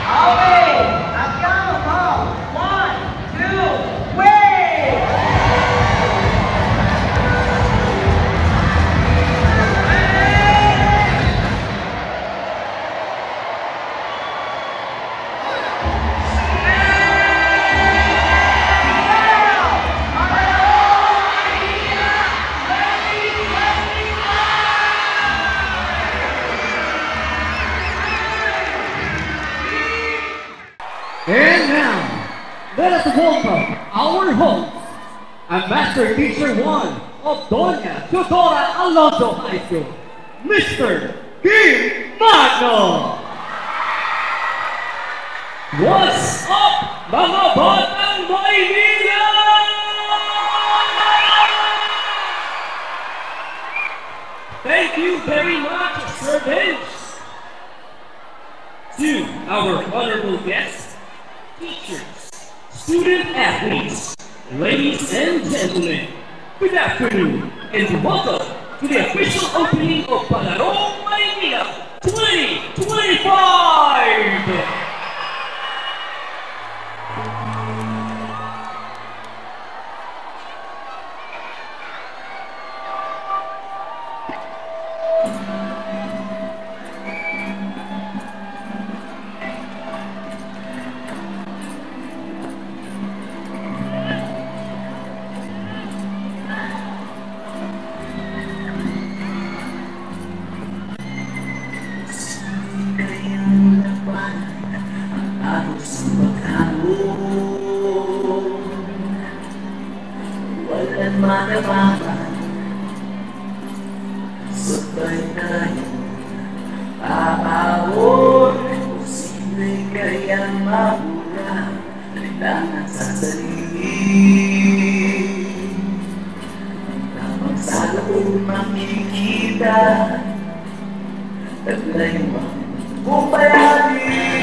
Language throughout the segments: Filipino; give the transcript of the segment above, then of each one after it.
Okay, let's go. Come. 1, 2, wait. And now, let us welcome our host and Master Teacher 1 of Doña Teodora Alonso High School, Mr. Kim Magno! What's up, mga batang Maynila? Thank you very much, Sir Vince. To our honorable guests, teachers, student athletes, ladies and gentlemen, good afternoon and welcome to the official opening of Palarong Maynila 2025! Walang manawagan, sabay tayong aawon. Kung sino'y kayang mahula, kailangan sasalihin. Tamang sa loob makikita, taglay mo bumayari.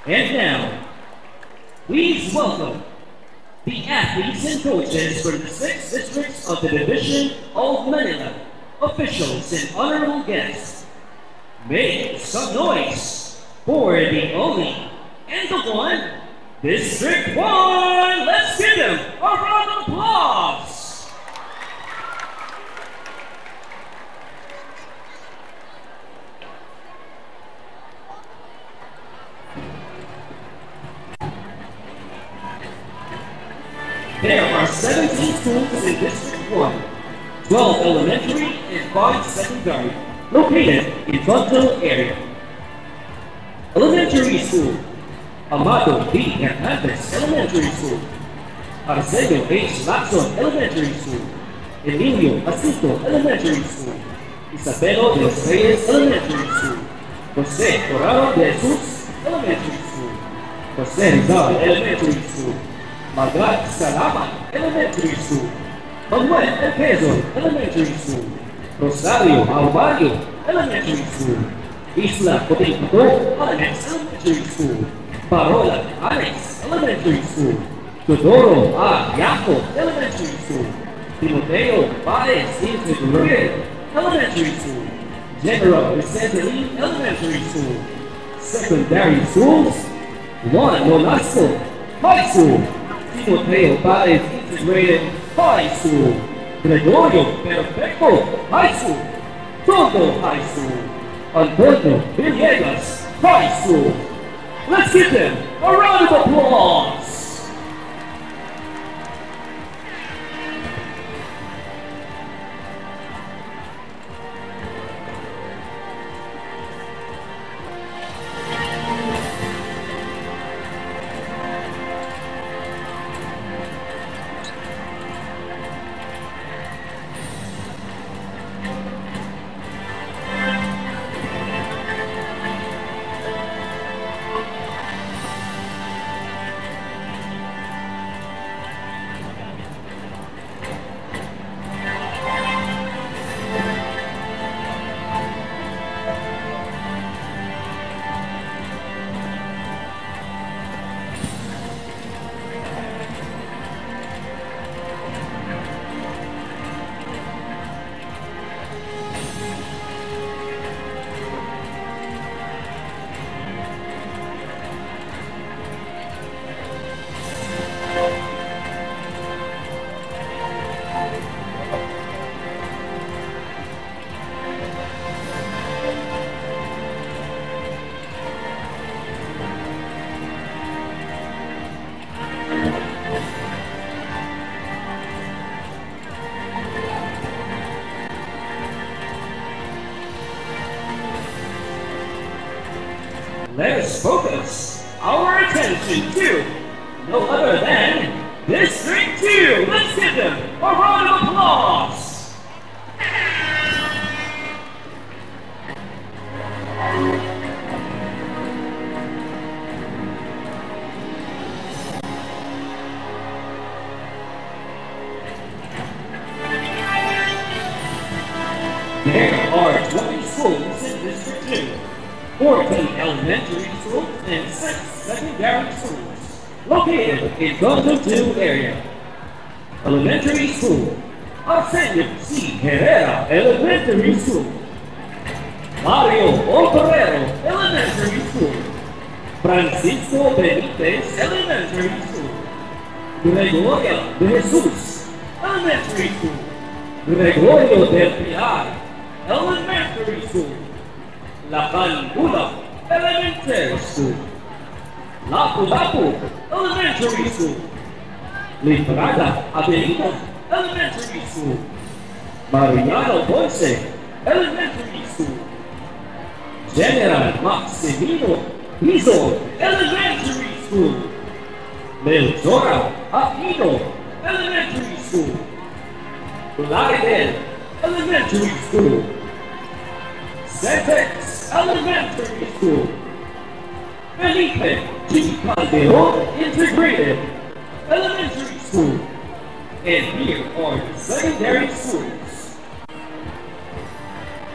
And now, please welcome the athletes and coaches from the 6 districts of the Division of Manila, officials and honorable guests. Make some noise for the only and the one, District 1! Let's give them a round of applause! There are 17 schools in District 1, 12 elementary and 5 secondary, located in Bundle area. Elementary School, Amado B. Hernandez Elementary School, Arsenio H. Lacson Elementary School, Emilio Jacinto Elementary School, Isabelo de los Reyes Elementary School, Jose Corrado de Jesus Elementary School, Jose Rizal Elementary School, Margaret Salaman Elementary School, Manuel El Peso Elementary School, Rosario Alvario Elementary School, Isla Cotipato Alex Elementary School, Parola Alex Elementary School, Teodoro A. Yaco Elementary School, Timoteo Paez Integrated Elementary School, General Vicente Lee Elementary School. Secondary schools, Juan Nolasco High School, Timoteo Paez Integrated High School, Gregorio Perfecto High School, Tondo High School, Antonio Villegas High School. Let's give them a round of applause! Let us focus our attention to no other than District 2. Let's give them a round of applause. There are 20 schools in District 2. 14 elementary schools and 6 secondary schools located in Bundle 2 area. Elementary School, Arsenio C. Herrera Elementary School, Mario Otorero Elementary School, Francisco Benitez Elementary School, Gregoria de Jesus Elementary School, Gregorio del Pilar Elementary School, La Candula Elementary School, Lapu-Lapu Elementary School, Librada Avenida Elementary School, Mariano Ponce Elementary School, General Maximino Piso Elementary School, Melchora Aquino Elementary School, Laredel Elementary School, Sentex Elementary School, Felipe G. Calderon Integrated Elementary School, and here are the secondary schools.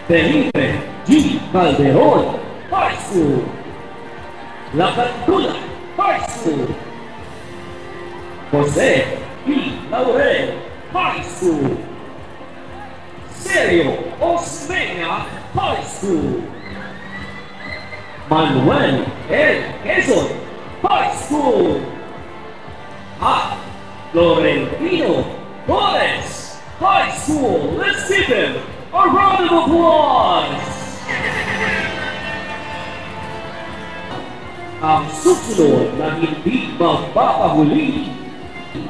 Felipe G. Calderon High School, La Cantula High School, Jose P. Laurel High School, Sergio Osmeña High School, Manuel L. Quezon High School, at Florentino Torres High School. Let's give them a round of applause. Ang susunod na hindi magpapahuli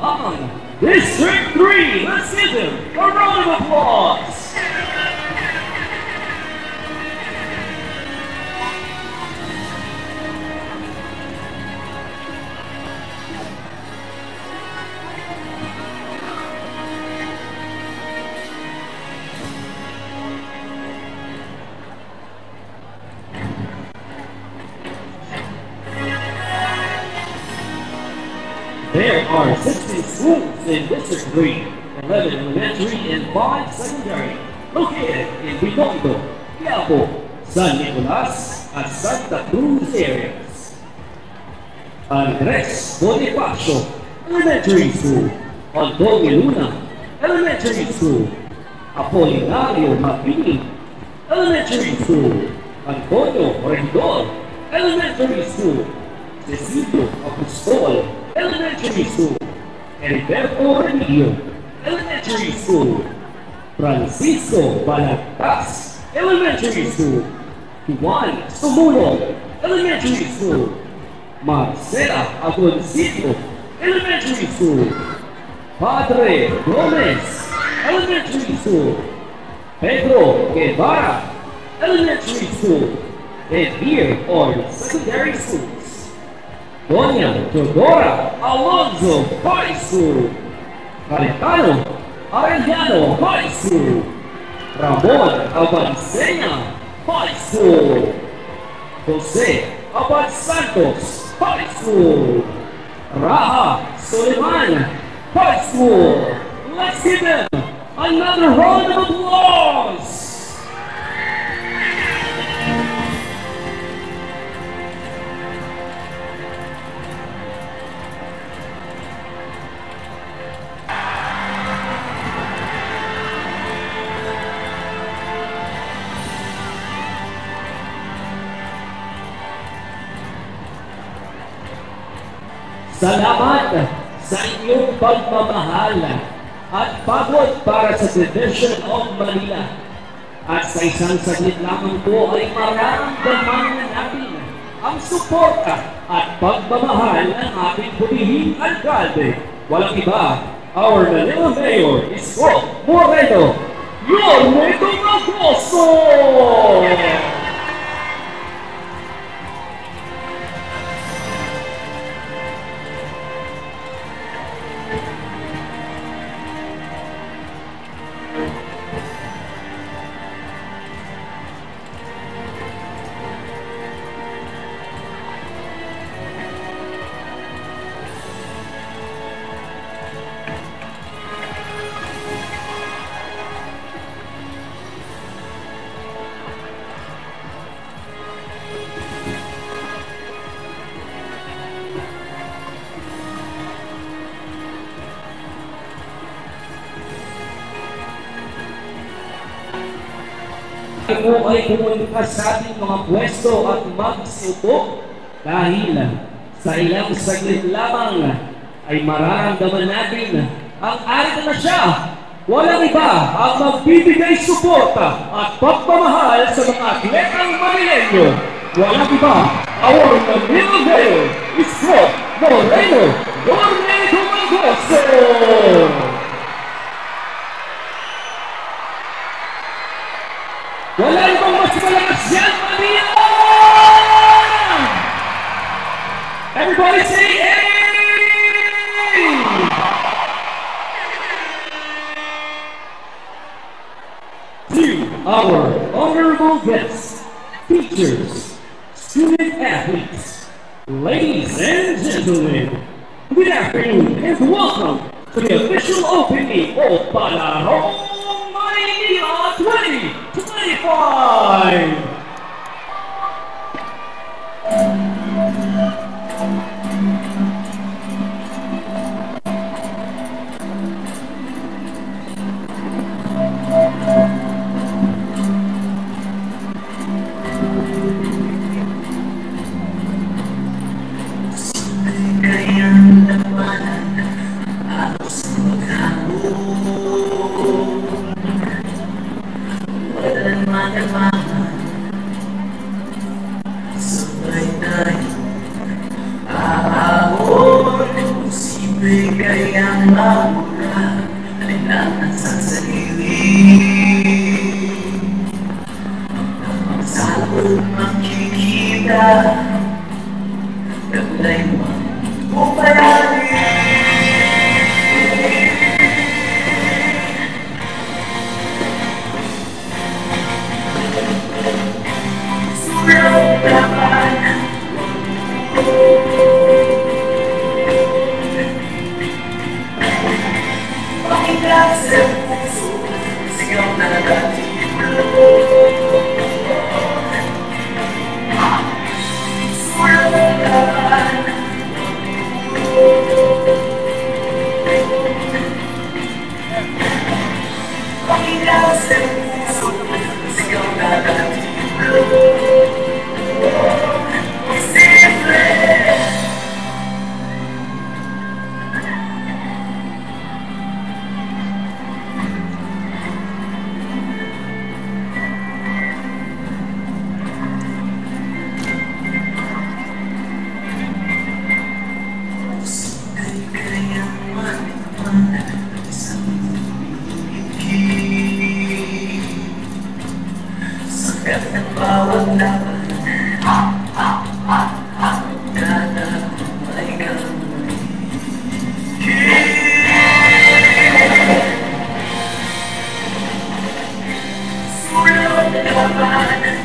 ang District 3. Let's give them a round of applause. There are 16 schools in District 3, 11 elementary and 5 secondary, located in Binondo, Quiapo, San Nicolas, and Santa Cruz areas. Andres Bonifacio Elementary School, Antonio Luna Elementary School, Apolinario Mapini Elementary School, Antonio Rendon Elementary School, Cecilio Apostol Elementary School, Heriberto Remigio Elementary School, Francisco Balagtas Elementary School, Juan Sumulo Elementary School, Marcela Agoncillo Elementary School, Padre Gomez Elementary School, Pedro Guevara Elementary School, and here are the secondary schools. Doña Teodora Alonso High School, Cayetano Arellano High School, Ramon Abancena High School, Jose Abad Santos High School, Raha Suleiman High School. Let's give them another round of applause. Salamat sa inyong pagmamahal at pagod para sa Division of Manila. At sa isang saglit lamang po ay maramdaman natin ang suporta at pagmamahal ng ating putihing alkalde. Walang iba, our Manila Mayor is Isko Moreno Yorme Dumagoso! Kung ay pumunta sa ating mga pwesto at magsiupo dahil sa ilang saglit lamang ay mararamdaman natin ang arito na siya. Walang iba ang magbibigay suporta at pagmamahal sa mga atletang Manileño. Walang iba, our Manila Mayor, Isko Moreno Yorme Dumagoso! Wala ibang mas malakas yan, Manila! Everybody say hey! To our honorable guests, teachers, student athletes, ladies and gentlemen, good afternoon and welcome to the official opening of Palarong Manila 2025! kalma-kalmahan, sabay tayo aahon. Posible kayang mawala alinlangan sa sarili. Sa loob makikita taglay mo kung palagi. Sulong laban panginglas sa puso, sigaw na nagatibulo. Sulong laban panginglas sa puso, sigaw na nagatibulo. Posible sagat ng bawat laban, kada may gawin. Sulong laban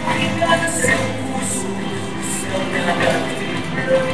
panginglas sa puso, sigaw na nagatibulo.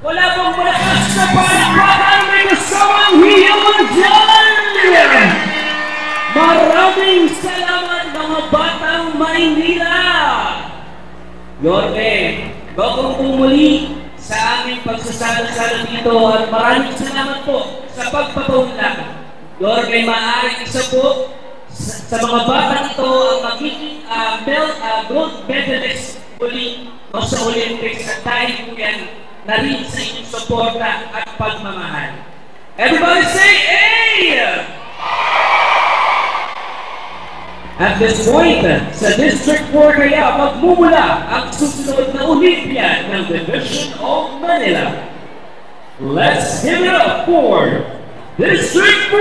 Wala pong malakas na palakpakan, may kasamang hiyawan dyan! Maraming salamat mga batang Maynila! Yorme, bagong pumuli sa aming pagsasalo-salo dito at maraming salamat po sa pagpapaunlak. Yorme, maaaring isa po sa mga batang ito ang magiging gold medalist uli o sa Olympics at dahil po yan na rin sa inyong suporta at pagmamahal. Everybody say A! At this point, sa District 4 kaya magmumula ang susunod na Olympiad ng Division of Manila. Let's give it up for District 4!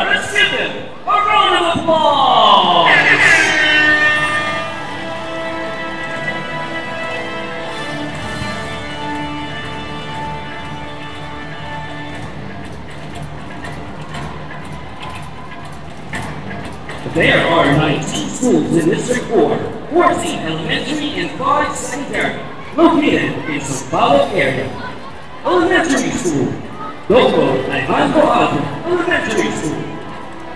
Let's give them a round of applause! There are 19 schools in District 4, 14 elementary and 5 secondary, located in San Paulo area. Elementary School, Dr. Alejandro Alto Elementary School,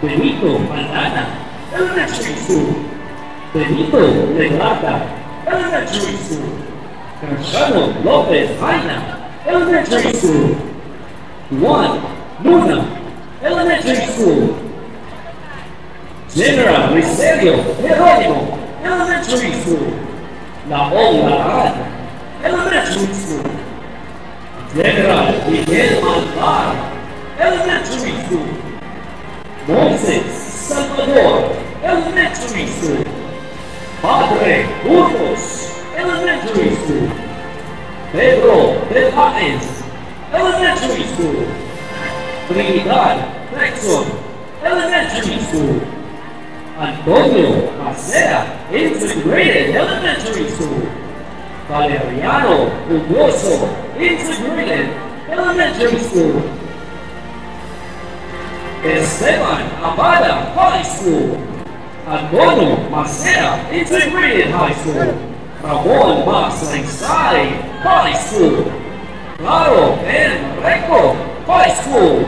Benito Pantana Elementary School, Benito Legrata Elementary School, Cristiano Lopez Jaina Elementary School, Juan Luna Elementary School, General Riselio Jerónimo Elementary School, La Ola Elementary School, General Miguel Alvar Elementary School, Moses Salvador Elementary School, Padre Burgos Elementary School, Pedro de Páez Elementary School, Trinidad Nexon Elementary School, Antonio Macera Integrated Elementary School, Valeriano Ugoso Integrated Elementary School, Esteban Abada High School, Antonio Macera Integrated High School, Ramon Max Langsay High School, Claro Enrico High School,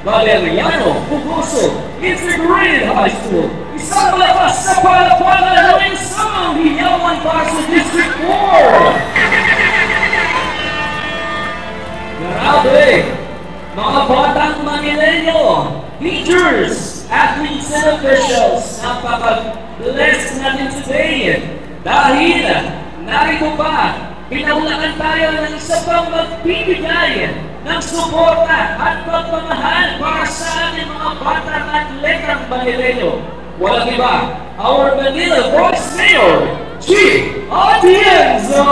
Valeriano Ugoso Integrated High School. Isang malakas sa palakpakan ng isang hiyawan para sa District 4! Grabe! Mga batang Manileño, teachers, athletes, and officials, napaka-blessed natin today dahil narito pa, pinaulangan tayo ng isa pang magbibigay ng suporta at pagmamahal para sa ating mga batang atletang Manileño. Walang iba, our Manila Vice Mayor, Chief Atienzo!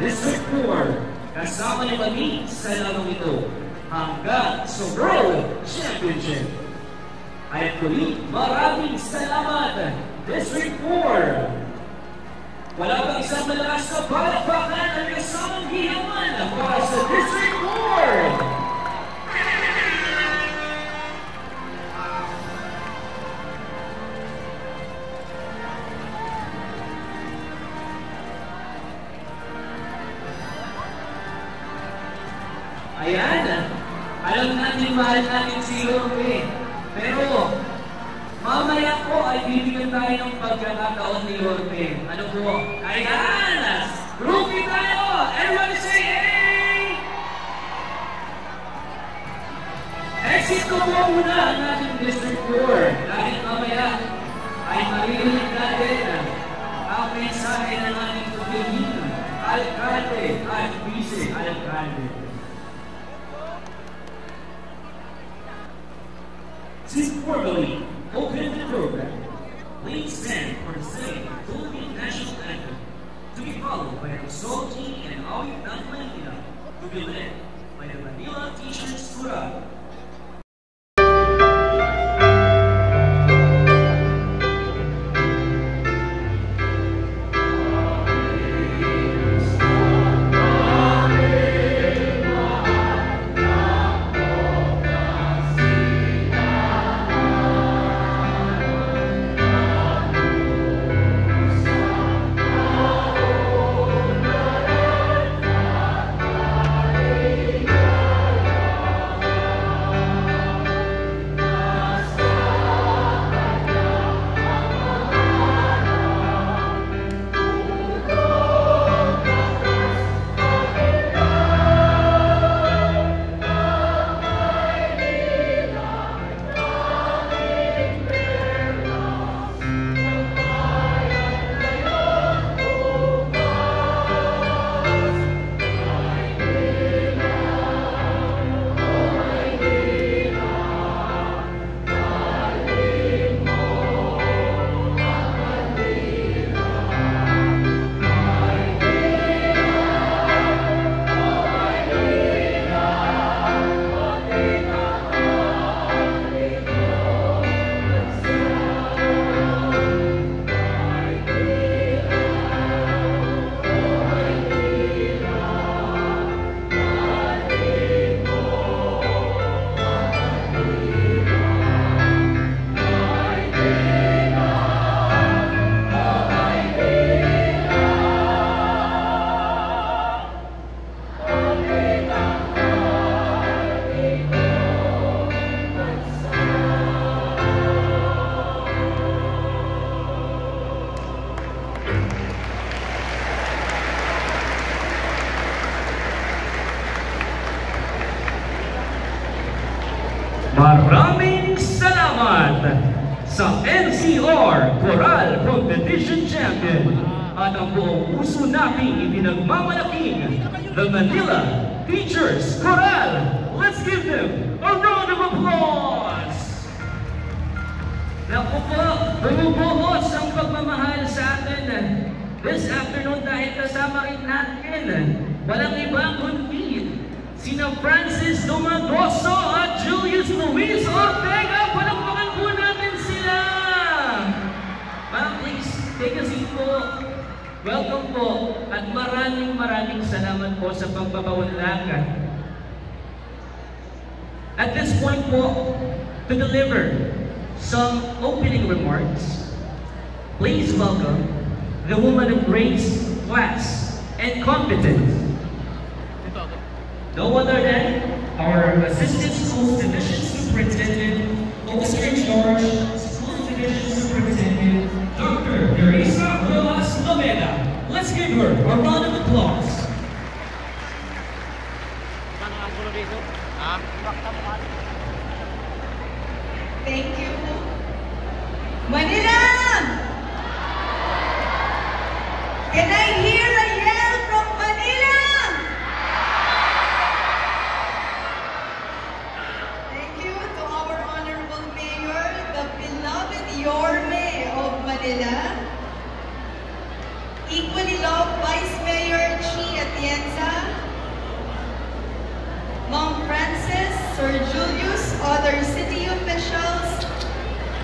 District 4, kasama ni Mami sa larong ito hanggang sa World Championship. Ay tuloy, maraming salamat, District 4! Wala pang isang malakas na palakpakan ang kasamang hiyawan para sa District 4! Ayan, alam natin, mahal natin si Yorme. Pero, mamaya po ay bibigyan tayo ng pagkakataon ni Yorme. Ano po? Ayan! Groupie tayo! Everybody say hey! Exit ko po muna ang ating District 4. Dahil mamaya ay maririnig natin ang mensahe ng ating tutunin, alkalde at vice-alkalde. To formally open the program, please stand for the singing Philippine National Anthem, to be followed by the Sol Team and Awit ng Manila, to be led by the Manila Teachers Chorale. Maraming salamat sa NCR Choral Competition Champion at ang buong puso nating ipinagmamalaking the Manila Teachers Choral. Let's give them a round of applause! Naku po, bumubuhos ang pagmamahal sa atin this afternoon dahil kasama rin natin walang iba kundi sina Francis Domagoso at Julius Luis Ortega. Palakpakan po natin sila! Ma'am, please take a seat po. Welcome po at maraming salamat po sa pagpapaunlakan. At this point po, to deliver some opening remarks, please welcome the woman of grace, class, and competence. No other than our Assistant Schools Division Superintendent, Officer in Charge, Schools Division Superintendent, Dr. Teresa Rojas Lameda. Let's give her a round of applause. Thank you. Manila! Can I hear a yell from Manila? Thank you to our Honorable Mayor, the beloved Yorme of Manila. Equally loved Vice Mayor Chi Atienza, Ma'am Francis, Sir Julius, other city officials,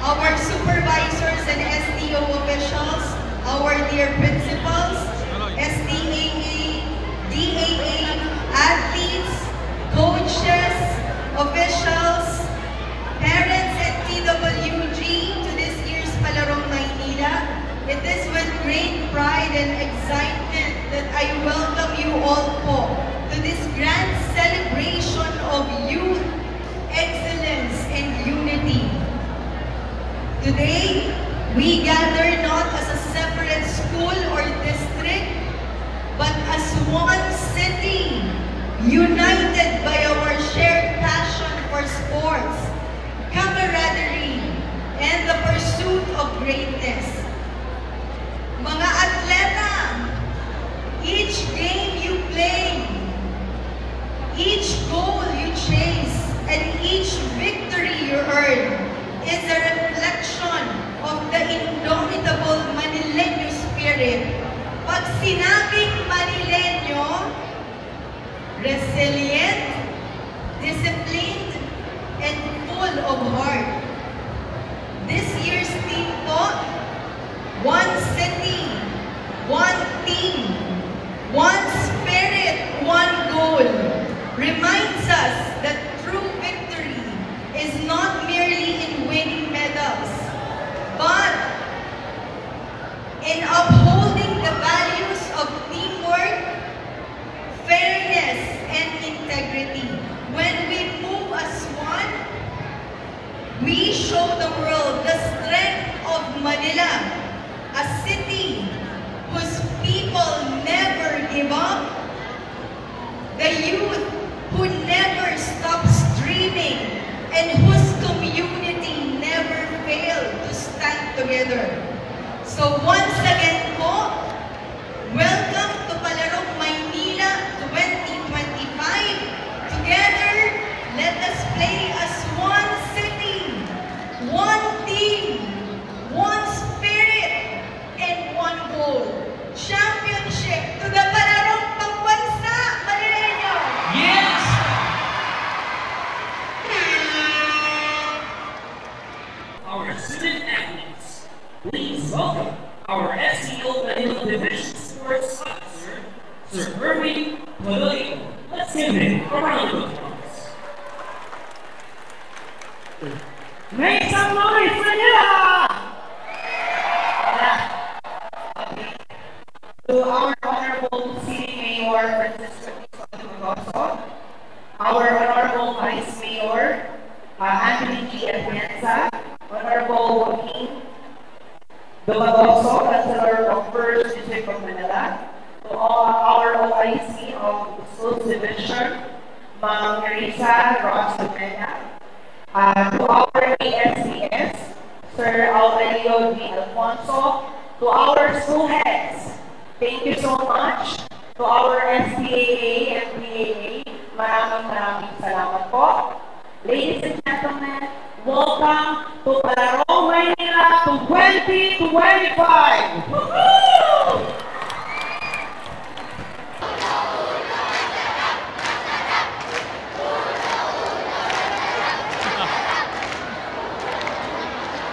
our supervisors and STO officials, our dear principals, SDAA, DAA, athletes, coaches, officials, parents at TWG to this year's Palarong Maynila. It is with great pride and excitement that I welcome you all po to this grand celebration of youth, excellence, and unity. Today, we gather not as a separate school or district, but as one city, united by our shared passion for sports, camaraderie, and the pursuit of greatness. Mga atleta, each game you play, each goal you chase, and each victory you earn is a reflection of the indomitable Manileño spirit. Pag sinabing Manileño, resilient, disciplined, and full of heart. This year's theme po, one city, one team, one spirit, one goal, reminds us that true victory is not merely in winning medals, but in upholding the values of teamwork, fairness, and integrity. When we move as one, we show the world the strength of Manila, a city whose people never give up, the youth who never stops dreaming, and whose community never failed to stand together. So once again po, welcome to Palarong Maynila 2025. Together, let us play as one city, one team, one spirit, and one goal. Championship to the Palarong Pambansa Manileño! Yes! Our student athletes, please welcome our SEO Manila Division Sports Officer, Sir Erwin Paloyo. Let's give him a round of applause. Make some noise, Manila! To our Honorable City Mayor Francisco Domagoso, our Honorable Vice Mayor Anthony G. Atienza, Honorable Joaquin Domagoso, Councilor of 1st District of Manila, to all our OIC of the Schools Division, Ma'am Teresa Rojas Lameda, To our ASCS, Sir Aurelio D. Alfonso, to our school heads, thank you so much. To our SPAA and PAA, maraming salamat po. Ladies and gentlemen, welcome to Palaro Maynila 2025! Woohoo!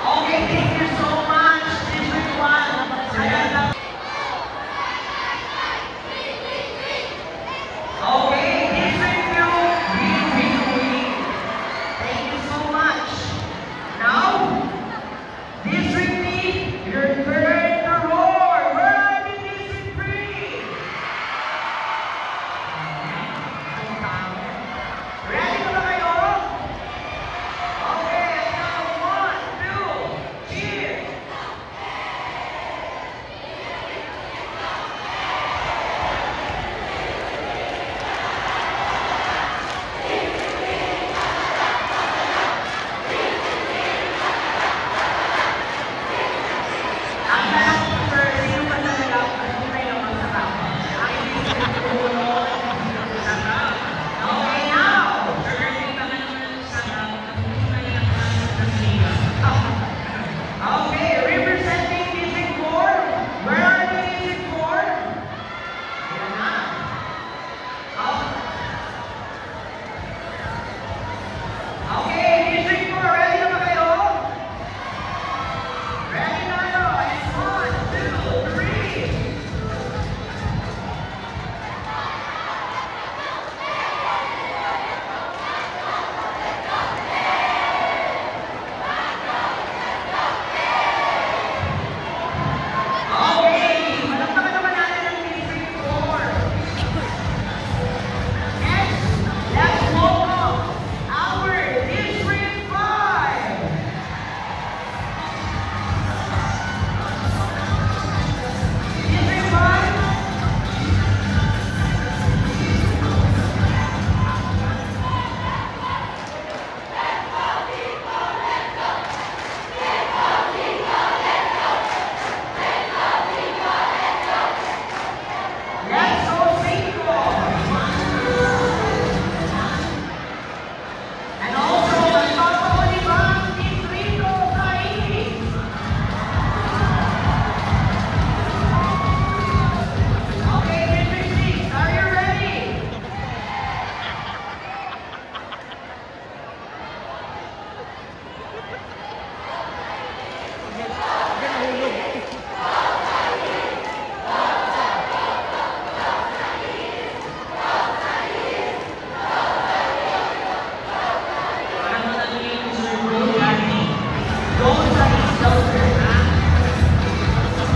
Okay, thank you so much, everyone. Okay, District 2, win. Thank you so much. Now, District 3, your turn to roar. Where are the District 3? Ready na ba kayo? Okay, now 1, 2, cheers! Ang tanong ko, sir, sino ba talaga ang tunay na masarap? Ang hindi puno ng masarap. Okay, now! Sir, hindi ka naman sarap at tunay na masarap. Okay, representing District 4. Where are the District 4? Ayan na. Okay, District 4, ready na ba kayo? Ready na kayo? And 1, 2, 3. Okay, malakpakan naman natin ang District 4. Next, let's welcome our District 5. District 5. Let's go Cinco. And also, nagpapahulibang Distrito Taiti. Okay, District 6, are you ready? Parang matangin, sir, go Daddy. Go sa shelter, ha?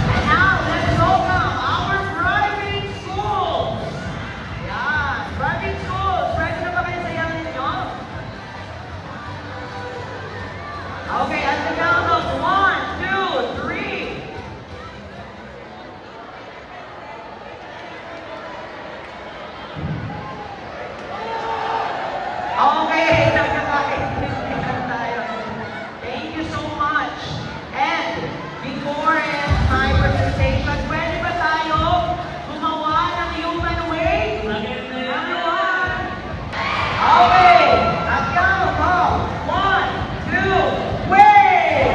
And now, let's welcome our private schools. Yan, private schools. Ready na ba kayo sa yan ninyo? Okay, at the count of 1, 2, 3. Okay, nagkakaintindihan tayo. Thank you so much. And before my presentation, pwede ba tayo gumawa ng human way? Everyone? Okay, at count of 1, 2, wave!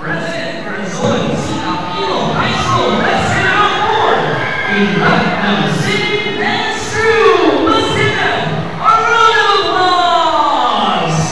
President Corazon C. Aquino High School, let's get on board. We love them sing and screw. Let's give them a round of applause.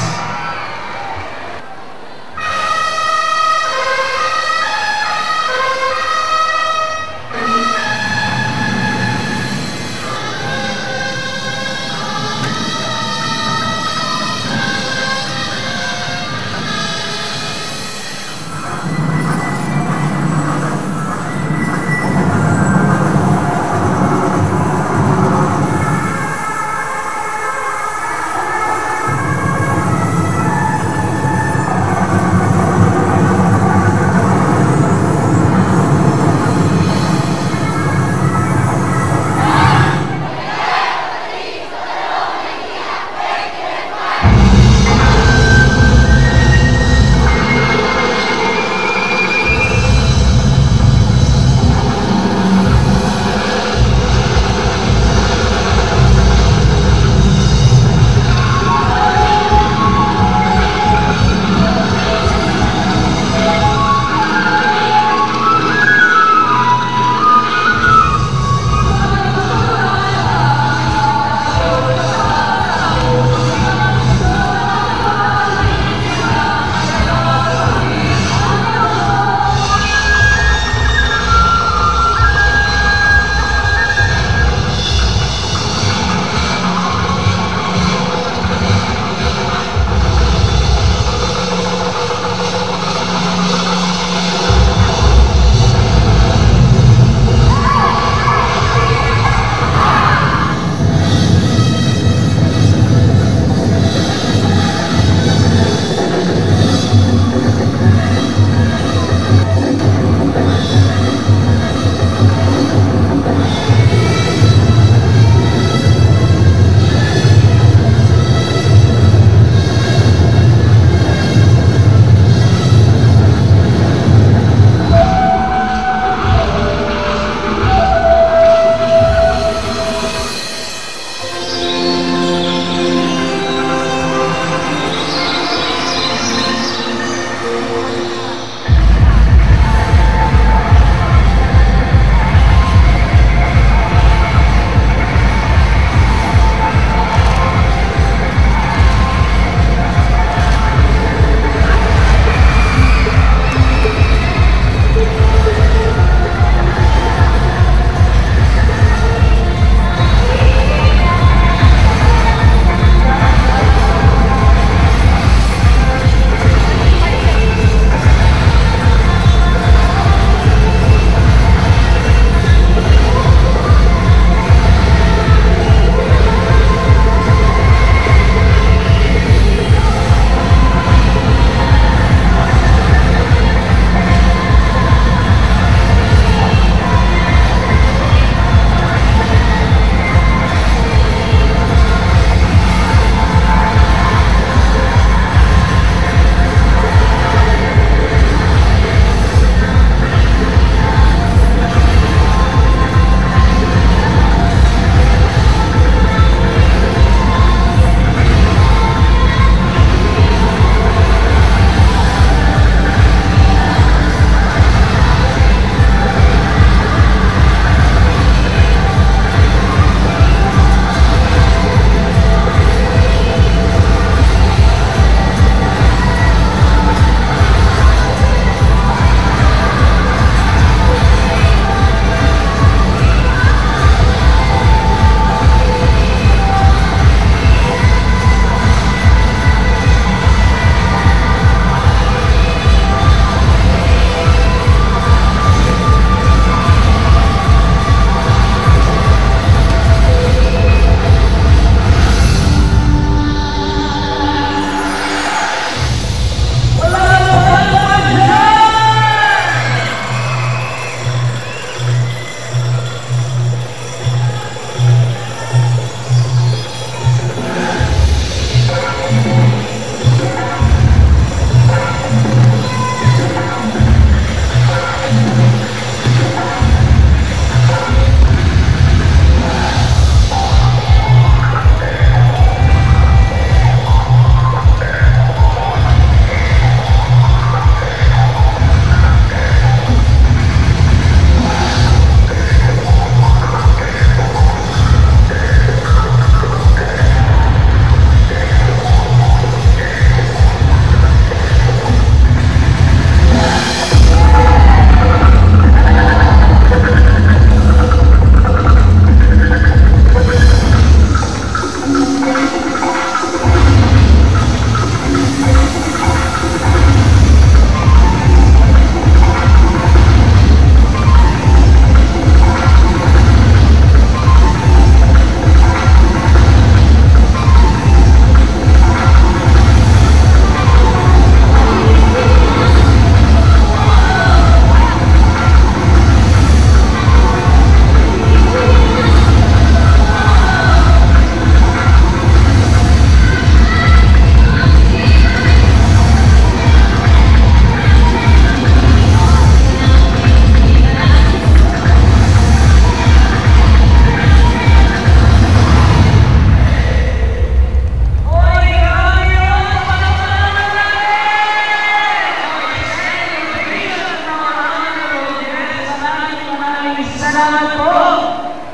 salamat po.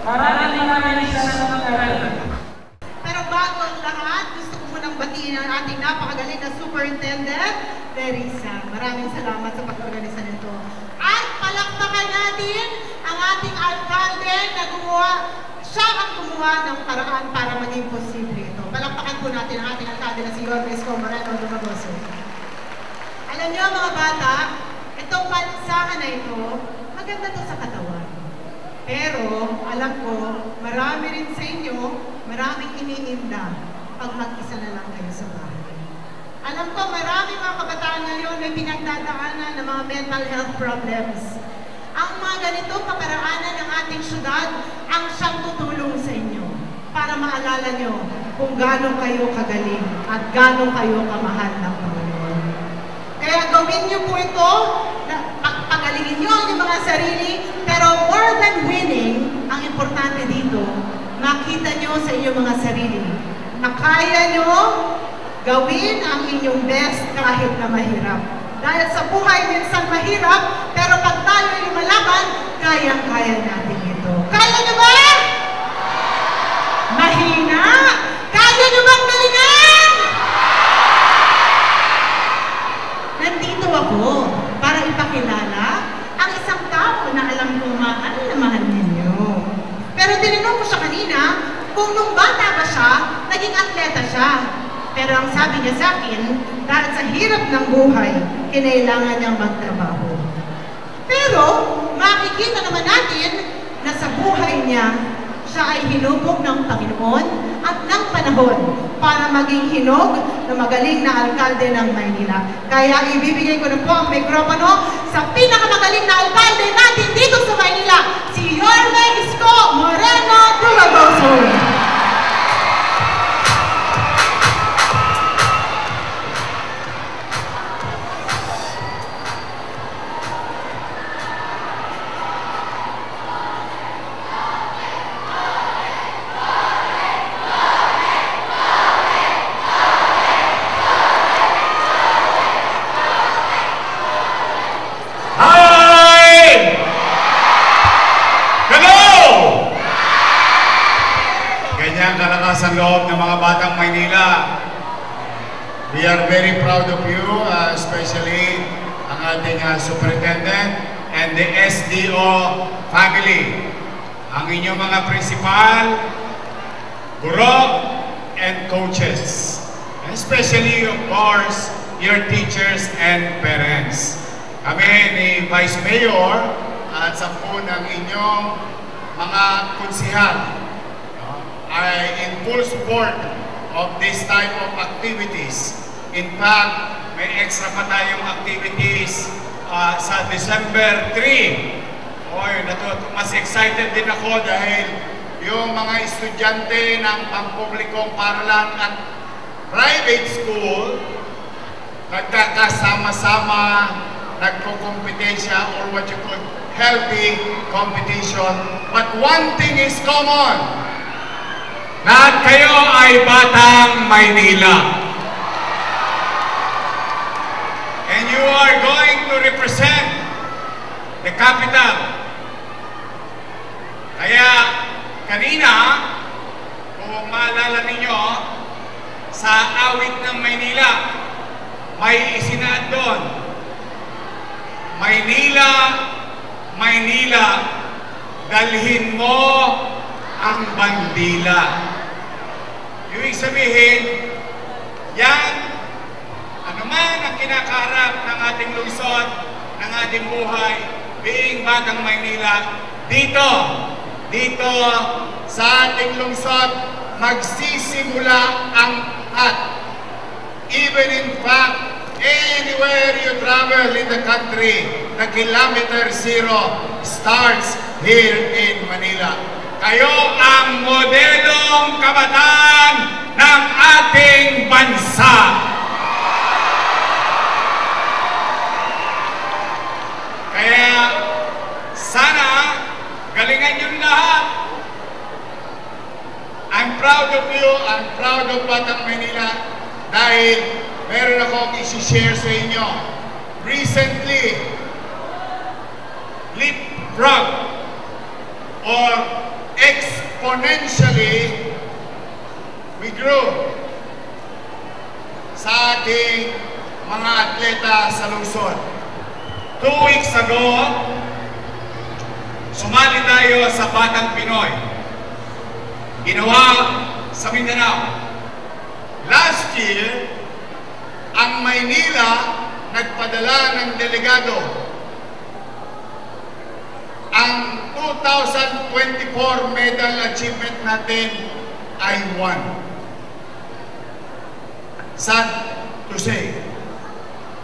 Maraming salamat po. Pero bago ang lahat, gusto ko munang batiin ang ating napakagaling na Superintendent, Teresa. Maraming salamat sa pag-organisa nito. At palakpakan natin ang ating alkalde na siya ang gumawa ng paraan para maging posible ito. Palakpakan po natin ang ating alkalde na si Yorme Isko Moreno Dumagoso. Alam niyo mga bata, itong bansahan na ito, maganda to sa katawan. Pero, alam ko, marami rin sa inyo, maraming iniinda pag mag-isa na lang kayo sa bahay. Alam ko, marami mga kabataan ngayon may pinagdadaanan ng mga mental health problems. Ang mga ganitong kaparaanan ng ating syudad ang siyang tutulong sa inyo para maalala nyo kung gaano kayo kagaling at gaano kayo kamahal ng Panginoon. Kaya gawin niyo po ito, pagalingin niyo ang inyong mga sarili, pero more than winning, ang importante dito, makita niyo sa inyong mga sarili na kaya niyo gawin ang inyong best kahit na mahirap. Dahil sa buhay minsan mahirap, pero pag tayo ay lumalaban, kayang-kaya natin ito. Kaya niyo ba? Mahina? Kaya niyo bang galingan? Nandito ako para ipakilala ang isang tao na alam kong mahal na mahal ninyo. Pero tinanong ko siya kanina kung nung bata ba siya, naging atleta siya. Pero ang sabi niya sa akin, dahil sa hirap ng buhay, kinailangan niyang magtrabaho. Pero makikita naman natin na sa buhay niya, siya ay hinubog ng Panginoon at ng panahon para maging hinog na magaling na alkalde ng Maynila. Kaya ibibigay ko na po ang mikropono sa pinakamagaling na alkalde natin dito sa Maynila, si Yorme Isko Moreno Dumagoso. Sa loob ng mga batang Maynila. We are very proud of you, especially ang ating superintendent and the SDO family. Ang inyong mga principal, guro, and coaches. Especially, of course, your teachers and parents. Kami ni Vice Mayor at 10 ng inyong mga konsihal ay in full support of this type of activities. In fact, may extra pa tayong activities sa December 3. Mas excited din ako dahil yung mga estudyante ng pampublikong paaralan at private school nagkakasama-sama, nagko-kompetensya or what you call healthy competition. But one thing is common. Lahat kayo ay batang Maynila. And you are going to represent the capital. Kaya kanina, kung maalala ninyo, sa awit ng Maynila, may isinaad doon. Maynila, Maynila, dalhin mo ang bandila. Ibig sabihin, yan, anuman ang kinakaharap ng ating lungsod, ng ating buhay, being batang Maynila, dito sa ating lungsod, magsisimula ang at. Even in fact, anywhere you travel in the country, the kilometer zero starts here in Manila. Kayo ang modelong kabataan ng ating bansa. Kaya sana galingan niyo lahat. I'm proud of you, I'm proud of Batang Manila dahil meron akong isi-share sa inyo. Recently, Leapfrog or exponentially, we grew sa ating mga atleta sa lungsod. 2 weeks ago, sumali tayo sa Batang Pinoy. Ginawa sa Mindanao. Last year, ang Maynila nagpadala ng delegado. Ang 2024 medal achievement natin ay 1. Sad to say,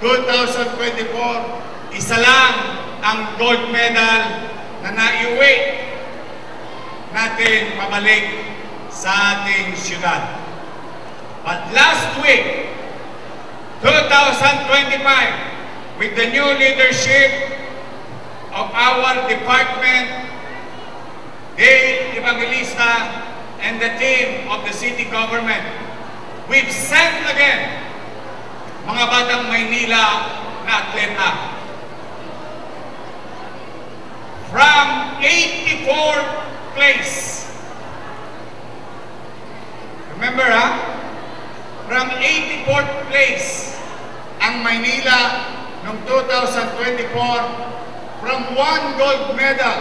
2024, isa lang ang gold medal na naiuwi natin pabalik sa ating syudad. But last week, 2025, with the new leadership of our department, Dave Evangelista, and the team of the city government, we've sent again mga batang Maynila na atleta. From 84th place. Remember, from 84th place ang Maynila noong 2024 from 1 gold medal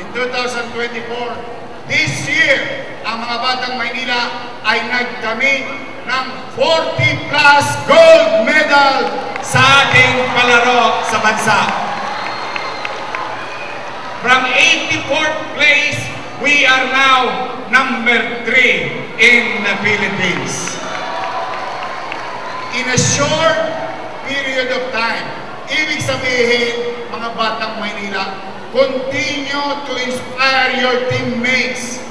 in 2024. This year, ang mga batang Maynila ay nagkamit ng 40 plus gold medal sa ating palaro sa bansa. From 84th place, we are now number 3 in the Philippines. In a short period of time, ibig sabihin, mga batang Maynila, continue to inspire your teammates,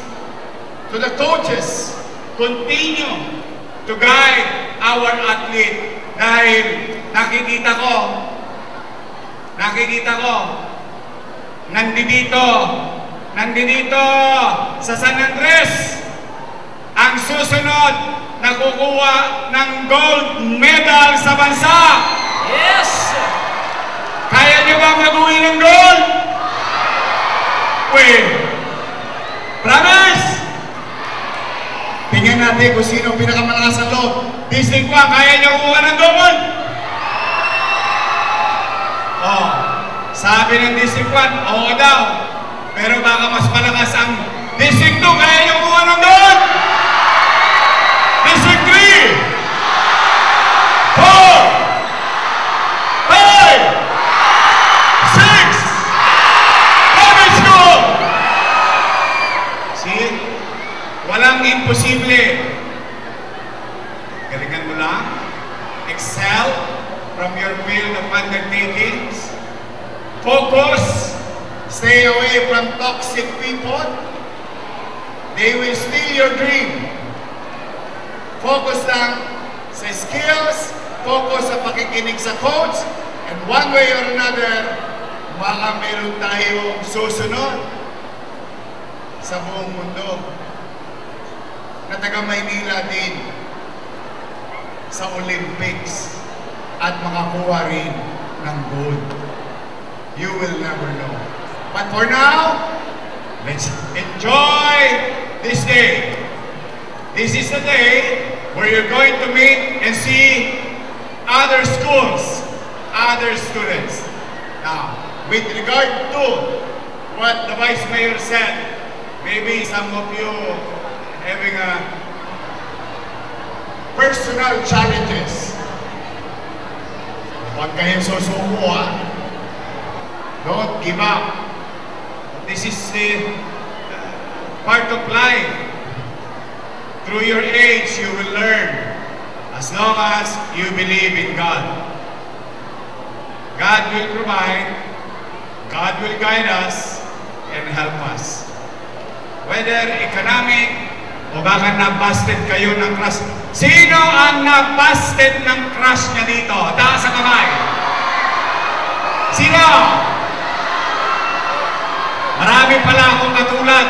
to the coaches, continue to guide our athlete dahil nakikita ko, nandito sa San Andres, ang susunod na kukuha ng gold medal sa bansa. Yes! Kaya niyo ba mag-uwi ng gold? Wait. Promise? Tingnan natin kung sino ang pinakamalakas sa loob. District 1, kaya niyo kukuha ng gold? Oh, sabi ng District 1, oo daw. Pero baka mas malakas ang District 2, kaya niyo kukuha ng gold? District 3, 4, 5, 6, gold! See? Walang imposible. Galingan mo lang. Excel from your field of undertakings. Focus. Stay away from toxic people. They will steal your dream. Focus lang sa skills. Focus sa pakikinig sa coach. And one way or another, baka meron tayong susunod sa buong mundo na taga Maynila din sa Olympics at makakuha rin ng gold. You will never know. But for now, let's enjoy this day. This is the day where you're going to meet and see other schools, other students. Now, with regard to what the Vice Mayor said, maybe some of you having personal challenges. Huwag kayong susuko, Don't give up. This is the part of life. Through your age, you will learn. As long as you believe in God. God will provide, God will guide us, and help us. Whether economic, o baka na-busted kayo ng crush. Sino ang na-busted ng crush niya dito? Taas ang kamay. Sino? Marami pala akong katulad.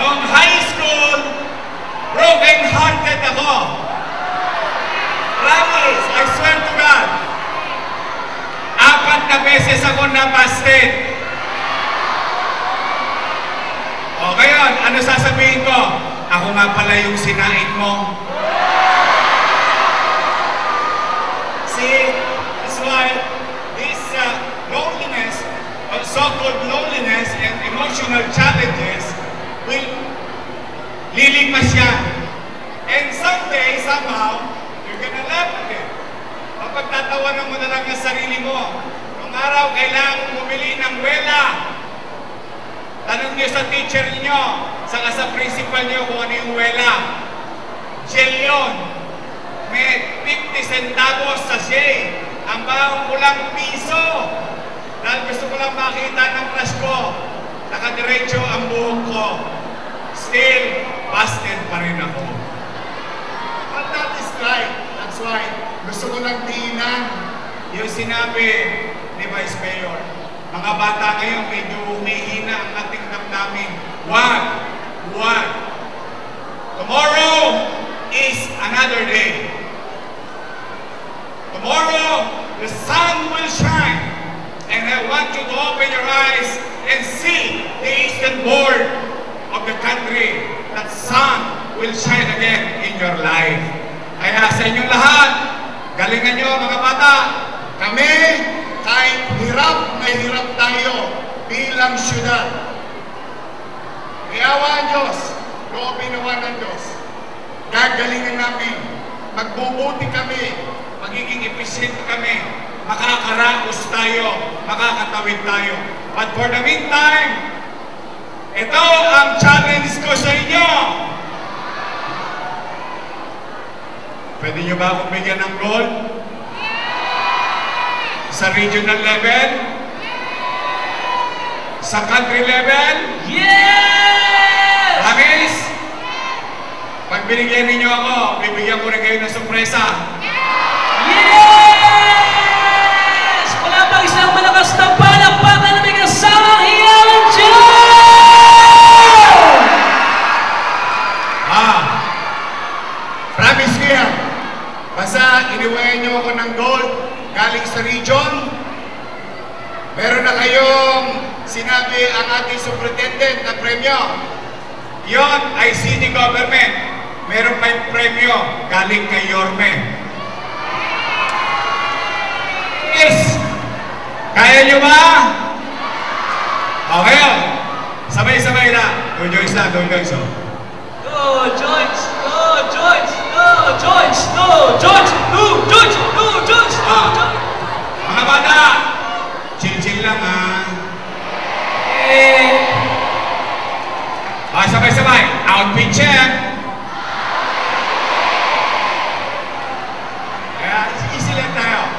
Noong high school, broken-hearted ako. Promise, I swear to God. 4 na beses ako na-busted. ano sasabihin ko? Ako nga pala yung sinain mo. See, that's why this loneliness, so-called loneliness and emotional challenges will lilipas yan. And someday, somehow, you're gonna laugh at it. Mapagtatawanan mo na lang ang sarili mo. Nung araw, kailangan bumili ng wela. Tanong niyo sa teacher niyo, saka sa principal niyo kung ano yung wela. Gel yun. May 50 centavos sa shade. Ang baong ko lang piso. Dahil gusto ko lang makita ng crush ko. Nakadiretso ang buhok ko. Still, busted pa rin ako. But that is right. That's why gusto ko lang diinan yung sinabi ni Vice Mayor. Mga bata ngayon, medyo humihina ang ating damdamin. Wag! Tomorrow is another day. Tomorrow, the sun will shine. And I want you to open your eyes and see the eastern board of the country. That sun will shine again in your life. Kaya sa inyong lahat, galingan nyo mga bata. Kami, kahit hirap na hirap tayo bilang syudad. Iawa ang Diyos, loobin nawa ng Diyos. Gagalingan namin, magbubuti kami, magiging efficient kami, makakaraos tayo, makakatawid tayo. But for the meantime, ito ang challenge ko sa inyo. Pwede nyo ba akong bigyan ng gold? Sa regional level? Sa country level? Yes! Hamis? Pag binigyan ninyo ako, bibigyan ko rin kayo ng sorpresa. Yes! Wala pang isang malakas na palakpakan na may kasamang hiyalang Diyan! Promise ko yan. Basta iniwayan nyo ako ng gold galing sa region. Meron na kayong sinabi ang ating superintendent na premyo. Yon ay city government. Meron pa yung premyo galing kay Yorme. Yes! Kaya nyo ba? Okay. Sabay-sabay na. Go Joyce na, go Joyce. Go Joyce! Go Joyce! Go Joyce! Go Joyce! Go Joyce! Go Joyce! Go Joyce! Mga bata, chill-chill lang ha. Sabay-sabay. Outfit check. Kaya easy lang tayo.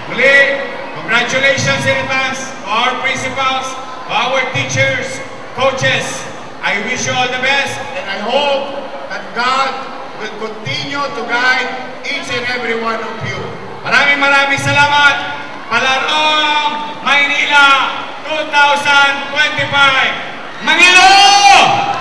Muli, congratulations in advance to our principals, to our teachers, coaches. I wish you all the best and I hope that God will continue to guide each and every one of you. Maraming salamat. Palarong Maynila 2025. Manilo!